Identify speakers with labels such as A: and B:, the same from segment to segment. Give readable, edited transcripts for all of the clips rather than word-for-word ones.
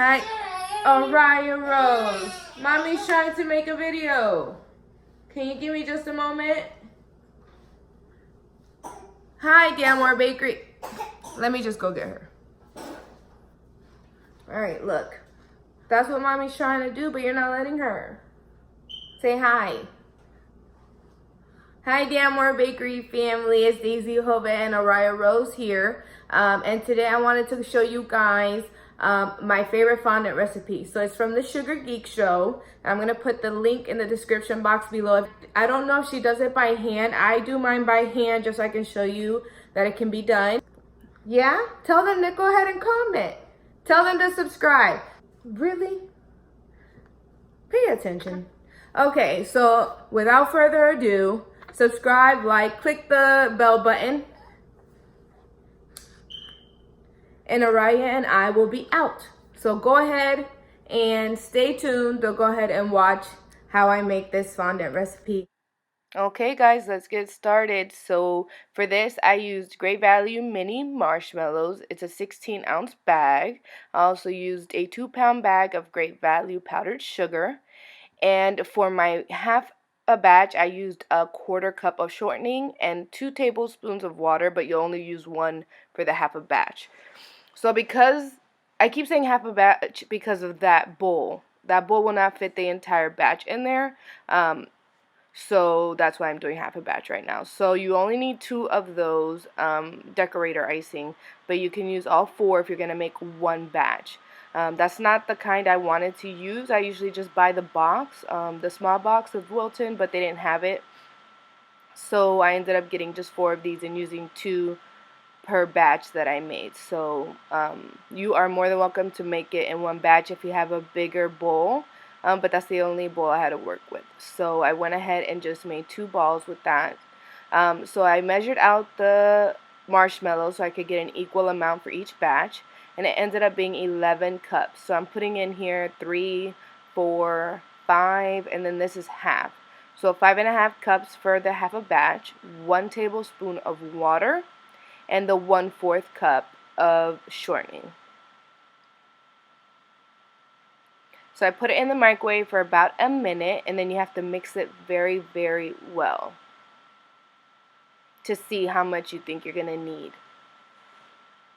A: Hi, Orion Rose. Mommy's trying to make a video. Can you give me just a moment? Hi, Damore Bakery. Let me just go get her. All right, look. That's what Mommy's trying to do, but you're not letting her. Say hi. Hi, Damore Bakery family. It's Daisy Hova and Orion Rose here. And today I wanted to show you guys my favorite fondant recipe. So it's from the Sugar Geek Show. I'm going to put the link in the description box below. I don't know if she does it by hand. I do mine by hand just so I can show you that it can be done. Yeah? Tell them to go ahead and comment. Tell them to subscribe. Really? Pay attention. Okay, so without further ado, subscribe, like, click the bell button. And Araya and I will be out. So go ahead and stay tuned to go ahead and watch how I make this fondant recipe. Okay guys, let's get started. So for this I used Great Value Mini Marshmallows. It's a 16-ounce bag. I also used a 2-pound bag of Great Value powdered sugar. And for my half a batch, I used a 1/4 cup of shortening and 2 tablespoons of water, but you only use 1 for the half a batch. So because I keep saying half a batch because of that bowl will not fit the entire batch in there. So that's why I'm doing half a batch right now. So you only need 2 of those decorator icing, but you can use all 4 if you're going to make 1 batch. That's not the kind I wanted to use. I usually just buy the box, the small box of Wilton, but they didn't have it. So I ended up getting just 4 of these and using 2 per batch that I made. So you are more than welcome to make it in 1 batch if you have a bigger bowl. But that's the only bowl I had to work with. So I went ahead and just made 2 balls with that. So I measured out the marshmallows so I could get an equal amount for each batch. And it ended up being 11 cups. So I'm putting in here 3, 4, 5, and then this is half. So 5.5 cups for the half a batch, 1 tablespoon of water, and the 1/4 cup of shortening. So I put it in the microwave for about a minute, and then you have to mix it very, very well to see how much you think you're going to need.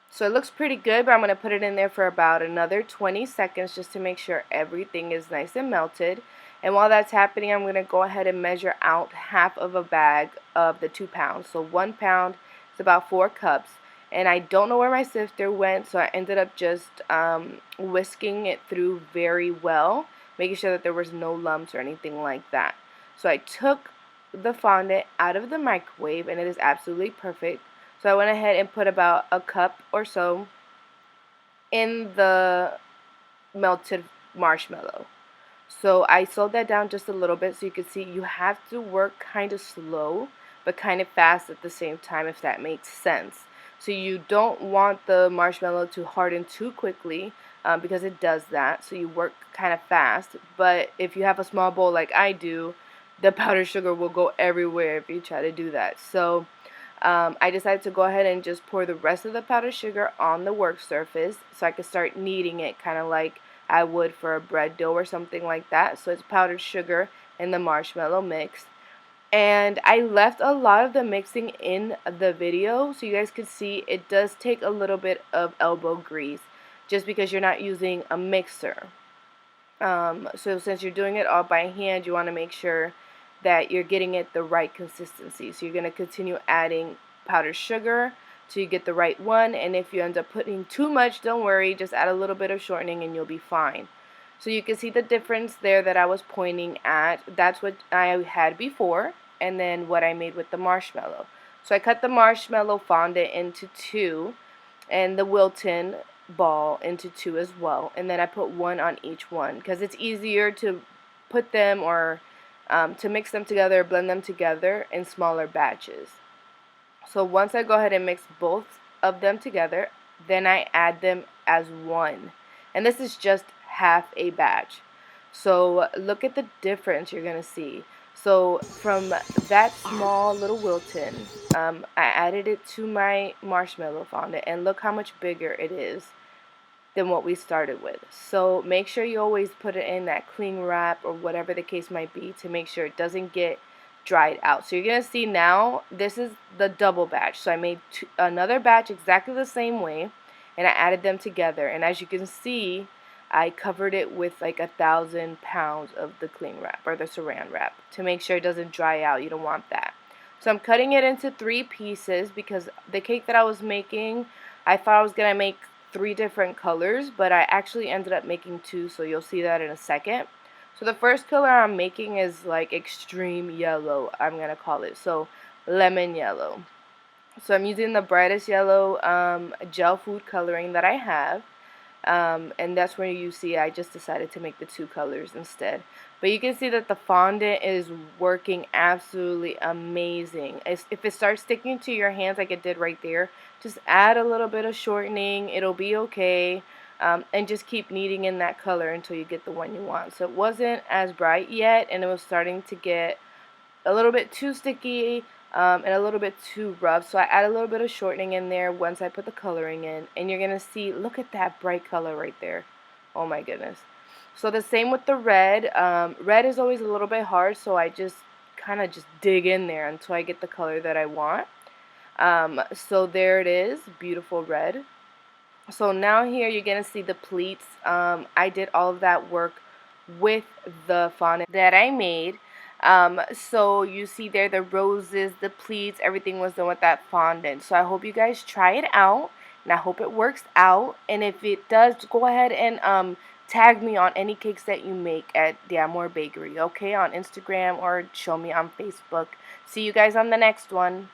A: So it looks pretty good, but I'm going to put it in there for about another 20 seconds just to make sure everything is nice and melted. And while that's happening, I'm going to go ahead and measure out half of a bag of the 2 pounds. So 1 pound is about 4 cups. And I don't know where my sifter went, so I ended up just whisking it through very well, making sure that there was no lumps or anything like that. So I took the fondant out of the microwave, and it is absolutely perfect. So I went ahead and put about a cup or so in the melted marshmallow. So I slowed that down just a little bit so you can see you have to work kind of slow but kind of fast at the same time, if that makes sense. So you don't want the marshmallow to harden too quickly because it does that. So you work kind of fast. But if you have a small bowl like I do, the powdered sugar will go everywhere if you try to do that. So I decided to go ahead and just pour the rest of the powdered sugar on the work surface so I could start kneading it kind of like I would for a bread dough or something like that. So it's powdered sugar and the marshmallow mix. And I left a lot of the mixing in the video so you guys could see it does take a little bit of elbow grease just because you're not using a mixer. So since you're doing it all by hand, you want to make sure that you're getting it the right consistency. So you're going to continue adding powdered sugar till you get the right one. And if you end up putting too much, don't worry, just add a little bit of shortening and you'll be fine. So you can see the difference there that I was pointing at. That's what I had before, and then what I made with the marshmallow. So I cut the marshmallow fondant into 2 and the Wilton ball into 2 as well. And then I put 1 on each one because it's easier to put them or to mix them together, blend them together in smaller batches. So once I go ahead and mix both of them together, then I add them as one. And this is just half a batch. So look at the difference you're going to see. So from that small little Wilton, I added it to my marshmallow fondant, and look how much bigger it is. than what we started with. So make sure you always put it in that cling wrap or whatever the case might be to make sure it doesn't get dried out. So you're going to see now this is the double batch. So I made another batch exactly the same way, and I added them together. And as you can see, I covered it with like 1,000 pounds of the cling wrap or the saran wrap to make sure it doesn't dry out. You don't want that. So I'm cutting it into 3 pieces because the cake that I was making, I thought I was going to make 3 different colors, but I actually ended up making 2, so you'll see that in a second. So the first color I'm making is like extreme yellow, I'm going to call it. So lemon yellow. So I'm using the brightest yellow gel food coloring that I have. And that's where you see I just decided to make the 2 colors instead. But you can see that the fondant is working absolutely amazing. If it starts sticking to your hands like it did right there, just add a little bit of shortening. It'll be okay. And just keep kneading in that color until you get the one you want. So it wasn't as bright yet, and it was starting to get a little bit too sticky and a little bit too rough. So I add a little bit of shortening in there once I put the coloring in. And you're going to see, look at that bright color right there. Oh my goodness. So the same with the red. Red is always a little bit hard, so I just kind of just dig in there until I get the color that I want. So there it is, beautiful red. So now here you're going to see the pleats. I did all of that work with the fondant that I made. So you see there the roses, the pleats, everything was done with that fondant. So I hope you guys try it out, and I hope it works out. And if it does, go ahead and tag me on any cakes that you make at the Amore Bakery, okay, on Instagram, or show me on Facebook. See you guys on the next one.